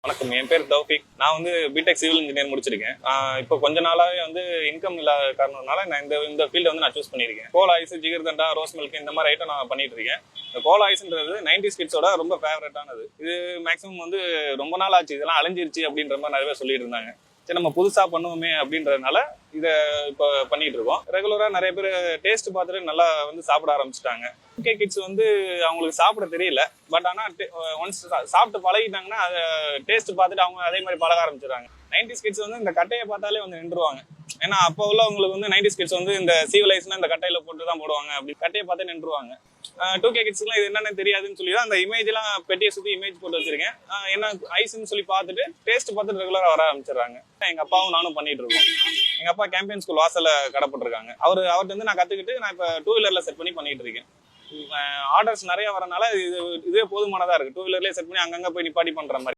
வணக்கம், என் பேர் தௌஃபிக். நான் வந்து பிடெக் சிவில் இன்ஜினியர் முடிச்சிருக்கேன். இப்போ கொஞ்ச நாளாவே வந்து இன்கம் இல்லாத காரணத்தினால நான் இந்த ஃபீல்டை வந்து நான் சூஸ் பண்ணியிருக்கேன். Cola ice, jigarthanda, rose milk இந்த மாதிரி ஐட்டம் நான் பண்ணிட்டு இருக்கேன். இந்த கோலா ஐஸ்ன்றது 90s கிட்ஸோட ரொம்ப ஃபேவரட்டானது. இது மேக்ஸிமம் வந்து ரொம்ப நாள் ஆச்சு, இதெல்லாம் அழிஞ்சிருச்சு அப்படின்ற மாதிரி நிறைய பேர் சொல்லிட்டு இருந்தாங்க. சரி, நம்ம புதுசா பண்ணுவோமே அப்படின்றதுனால இதை இப்போ பண்ணிட்டு இருக்கோம். ரெகுலரா நிறைய பேர் டேஸ்ட் பார்த்துட்டு நல்லா வந்து சாப்பிட ஆரம்பிச்சிட்டாங்க. UK கிட்ஸ் வந்து அவங்களுக்கு சாப்பிட தெரியல, பட் ஆனால் ஒன்ஸ் சாப்பிட்டு பழகிட்டாங்கன்னா அதை டேஸ்ட் பார்த்துட்டு அவங்க அதே மாதிரி பழக ஆரம்பிச்சிடுறாங்க. 90s கிட்ஸ் வந்து இந்த கட்டையை பார்த்தாலே வந்து நின்றுவாங்க. ஏன்னா அப்போ உள்ளவங்களுக்கு வந்து 90s கிட்ஸ் வந்து இந்த சீவலைஸ்னா இந்த கட்டையில போட்டு தான் போடுவாங்க, அப்படி கட்டையை பார்த்து நின்றுவாங்க. 2K கிட்ஸ்க்குலாம் இது என்னன்னு தெரியாதுன்னு சொல்லி தான் அந்த இமேஜ் எல்லாம் பெட்டியை சுற்றி இமேஜ் போட்டு வச்சிருக்கேன். என்ன ஐஸ்ன்னு சொல்லி பார்த்துட்டு டேஸ்ட் பார்த்துட்டு ரெகுலராக வர ஆரம்பிச்சிடுறாங்க. எங்க அப்பாவும் நானும் பண்ணிட்டு இருக்கோம். எங்க அப்பா கேம்பியன் ஸ்கூல் வாசல்ல கடைப்பட்டிருக்காங்க. அவர்கிட்ட வந்து நான் கத்துக்கிட்டு நான் இப்போ 2 வீலர்ல செட் பண்ணி பண்ணிட்டு இருக்கேன். ஆர்டர்ஸ் நிறைய வரனால இதுவே போதுமானதா இருக்கு. 2 வீலர்லயே செட் பண்ணி அங்கங்க போய் நிப்பாட்டி பண்ற மாதிரி.